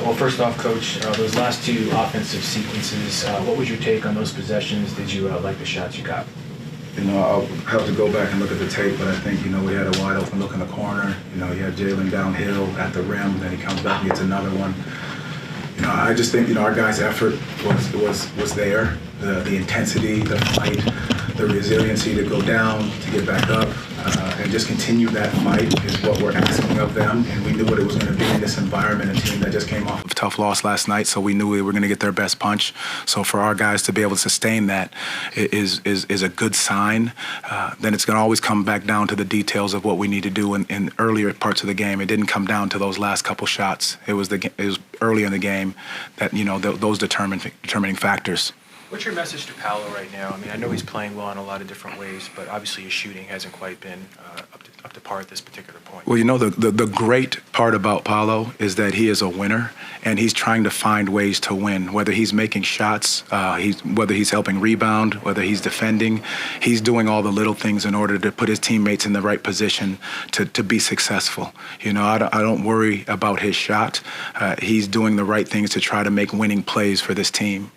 Well, first off, Coach, those last two offensive sequences, what was your take on those possessions? Did you like the shots you got? I'll have to go back and look at the tape, but I think, we had a wide open look in the corner. You had Jalen downhill at the rim, then he comes back and gets another one. I just think, our guys' effort was there. The intensity, the fight, the resiliency to go down, to get back up, and just continue that fight is what we're asking of them. And we knew what it was going to be in this environment, a team that just came off of a tough loss last night, so we knew we were going to get their best punch. So for our guys to be able to sustain that is a good sign. Then it's going to always come back down to the details of what we need to do in earlier parts of the game. It didn't come down to those last couple shots. It was early in the game that, those determining factors. What's your message to Paolo right now? I mean, I know he's playing well in a lot of different ways, but obviously his shooting hasn't quite been up to par at this particular point. Well, the great part about Paolo is that he is a winner, and he's trying to find ways to win. Whether he's making shots, whether he's helping rebound, whether he's defending, he's doing all the little things in order to put his teammates in the right position to be successful. I don't worry about his shot. He's doing the right things to try to make winning plays for this team.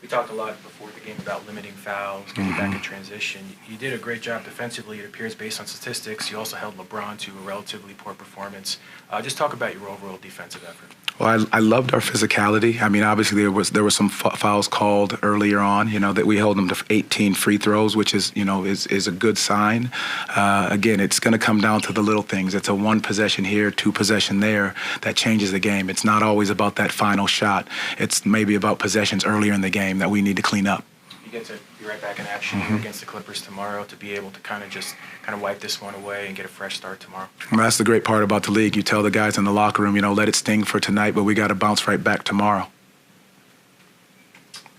We talked a lot before the game about limiting fouls, getting back in transition. You did a great job defensively, it appears, based on statistics. You also held LeBron to a relatively poor performance. Just talk about your overall defensive effort. Well, I loved our physicality. I mean, obviously there were some fouls called earlier on. That we held them to 18 free throws, which is is a good sign. Again, it's going to come down to the little things. It's a one possession here, two possession there that changes the game. It's not always about that final shot. It's maybe about possessions earlier in the game that we need to clean up. You get to be right back in action here against the Clippers tomorrow to be able to kind of wipe this one away and get a fresh start tomorrow. Well, that's the great part about the league. You tell the guys in the locker room, let it sting for tonight, but we got to bounce right back tomorrow.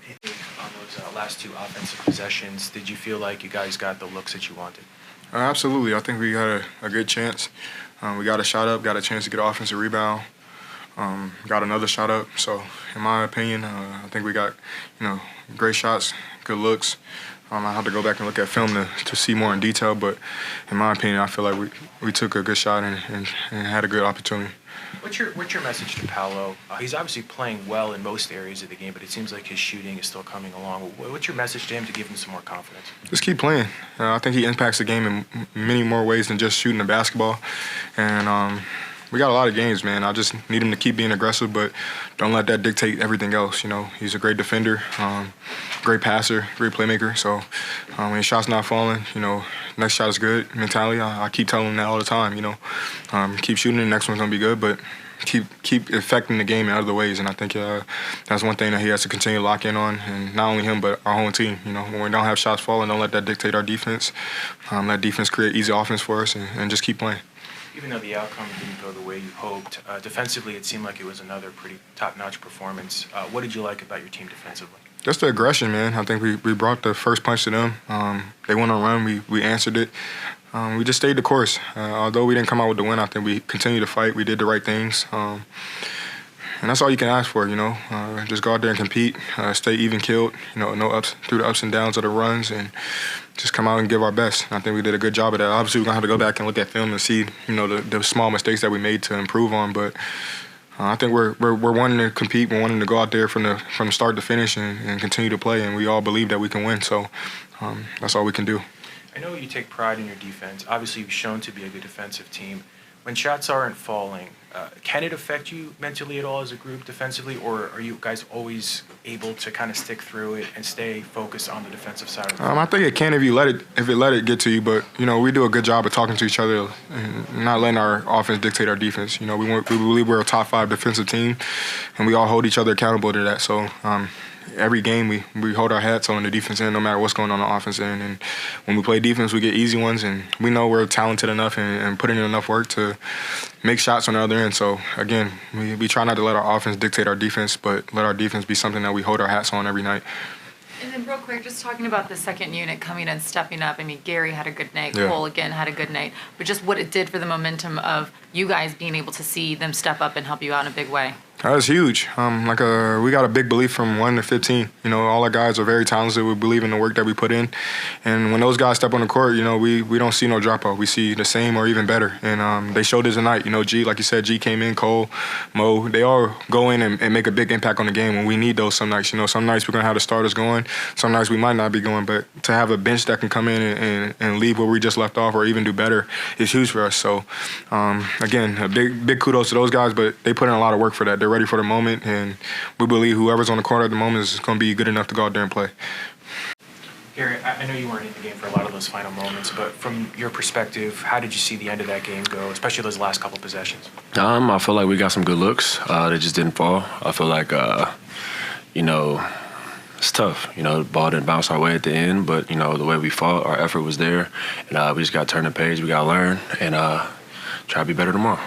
On those last two offensive possessions, did you feel like you guys got the looks that you wanted? Absolutely. I think we got a good chance. We got a shot up, got a chance to get an offensive rebound. Got another shot up. So, in my opinion, I think we got, great shots, good looks. I have to go back and look at film to see more in detail, but in my opinion, I feel like we took a good shot and had a good opportunity. What's your message to Paolo? He's obviously playing well in most areas of the game, but it seems like his shooting is still coming along. What's your message to him to give him some more confidence? Just keep playing. I think he impacts the game in many more ways than just shooting the basketball. And we got a lot of games, man. I just need him to keep being aggressive, but don't let that dictate everything else. He's a great defender, great passer, great playmaker. So when his shot's not falling, next shot is good mentality. I keep telling him that all the time. Keep shooting, the next one's gonna be good, but keep affecting the game in other ways. And I think that's one thing that he has to continue to lock in on, and not only him, but our whole team. When we don't have shots falling, don't let that dictate our defense. Let defense create easy offense for us, and just keep playing. Even though the outcome didn't go the way you hoped, defensively it seemed like it was another pretty top-notch performance. What did you like about your team defensively? Just the aggression, man. I think we brought the first punch to them. They went on a run. We answered it. We just stayed the course. Although we didn't come out with the win, I think we continued to fight. We did the right things. And that's all you can ask for, Just go out there and compete, stay even-keeled, no ups through the ups and downs of the runs, and just come out and give our best. And I think we did a good job of that. Obviously, we're going to have to go back and look at film and see, the small mistakes that we made to improve on. But I think we're wanting to compete. We're wanting to go out there from the start to finish and continue to play, and we all believe that we can win. So that's all we can do. I know you take pride in your defense. Obviously, you've shown to be a good defensive team. When shots aren't falling, can it affect you mentally at all as a group defensively, or are you guys always able to kind of stick through it and stay focused on the defensive side of it? I think it can if it let it get to you, but we do a good job of talking to each other and not letting our offense dictate our defense. We believe we're a top 5 defensive team, and we all hold each other accountable to that. So every game we hold our hats on the defense end no matter what's going on the offense end. And when we play defense, we get easy ones, and we know we're talented enough and putting in enough work to make shots on the other end. So, again, we try not to let our offense dictate our defense, but let our defense be something that we hold our hats on every night. And then real quick, just talking about the second unit coming and stepping up. I mean, Gary had a good night. Yeah. Cole, again, had a good night. But just what it did for the momentum of you guys being able to see them step up and help you out in a big way. That's huge. We got a big belief from 1 to 15. You know, all our guys are very talented. We believe in the work that we put in, and when those guys step on the court, you know, we don't see no drop off. We see the same or even better. And they showed this tonight. You know, G, like you said, G came in, Cole, Mo. They all go in and make a big impact on the game. And we need those some nights. You know, some nights we're gonna have the starters going. Some nights we might not be going. But to have a bench that can come in and leave where we just left off or even do better is huge for us. So again, a big kudos to those guys. But they put in a lot of work for that. They're ready for the moment, and we believe whoever's on the court at the moment is going to be good enough to go out there and play. Gary, I know you weren't in the game for a lot of those final moments, but from your perspective, how did you see the end of that game go, especially those last couple possessions? I feel like we got some good looks. They just didn't fall. I feel like, you know, it's tough. You know, the ball didn't bounce our way at the end, but, you know, the way we fought, our effort was there, and we just got to turn the page. We got to learn and try to be better tomorrow.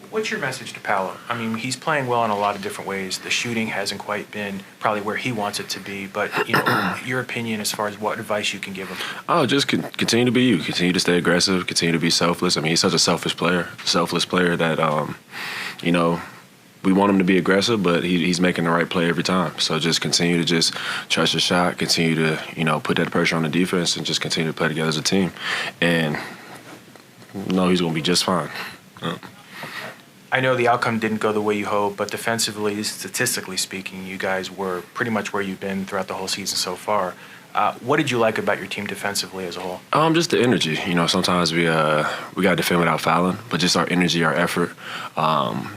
What's your message to Paolo? I mean, he's playing well in a lot of different ways. The shooting hasn't quite been probably where he wants it to be, but you know, your opinion as far as what advice you can give him? Oh, just continue to be you. Continue to stay aggressive. Continue to be selfless. I mean, he's such a selfless player that, you know, we want him to be aggressive, but he's making the right play every time. So just continue to just trust your shot. Continue to, you know, put that pressure on the defense and just continue to play together as a team. And no, he's going to be just fine. I know the outcome didn't go the way you hoped, but defensively, statistically speaking, you guys were pretty much where you've been throughout the whole season so far. What did you like about your team defensively as a whole? Just the energy. You know, sometimes we got to defend without fouling, but just our energy, our effort,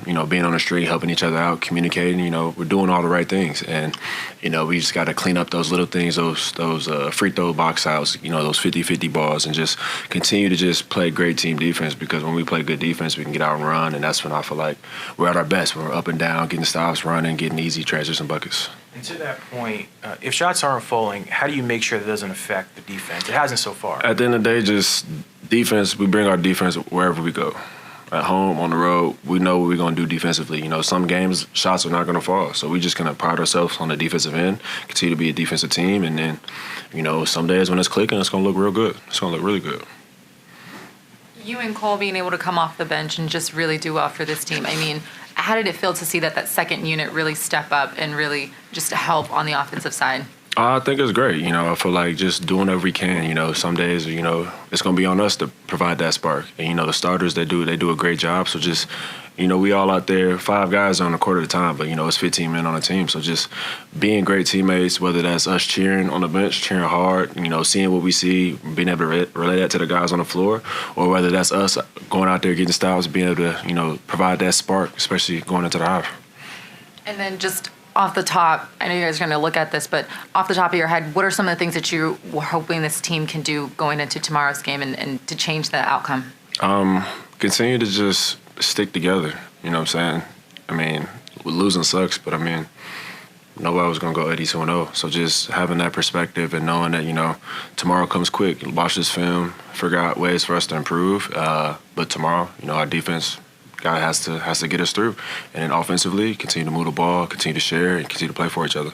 you know, being on the street, helping each other out, communicating, you know, we're doing all the right things. And, you know, we just got to clean up those little things, those free throw box outs, you know, those 50-50 balls, and just continue to just play great team defense, because when we play good defense, we can get out and run, and that's when I feel like we're at our best, when we're up and down, getting stops, running, getting easy transition buckets. And to that point, if shots aren't falling, how do you make sure that doesn't affect the defense? It hasn't so far. At the end of the day, just defense, we bring our defense wherever we go. At home, on the road, we know what we're going to do defensively. You know, some games, shots are not going to fall. So we're just going to pride ourselves on the defensive end, continue to be a defensive team, and then, you know, some days when it's clicking, it's going to look real good. It's going to look really good. You and Cole being able to come off the bench and just really do well for this team. I mean, how did it feel to see that second unit really step up and really just help on the offensive side? I think it's great. You know, I feel like just doing whatever we can. You know, some days, you know, it's going to be on us to provide that spark. And, you know, the starters, they do a great job. So just, you know, we all out there, 5 guys on the court at a time, but, you know, it's 15 men on a team. So just being great teammates, whether that's us cheering on the bench, cheering hard, you know, seeing what we see, being able to relay that to the guys on the floor, or whether that's us going out there getting stops, being able to, you know, provide that spark, especially going into the half. And then just off the top, I know you guys are going to look at this, but off the top of your head, what are some of the things that you were hoping this team can do going into tomorrow's game and to change the outcome? Continue to just stick together, you know what I'm saying? I mean, losing sucks, but I mean, nobody was going to go 82-0. So just having that perspective and knowing that, you know, tomorrow comes quick. Watch this film, figure out ways for us to improve. But tomorrow, you know, our defense guy has to get us through. And then offensively, continue to move the ball, continue to share, and continue to play for each other.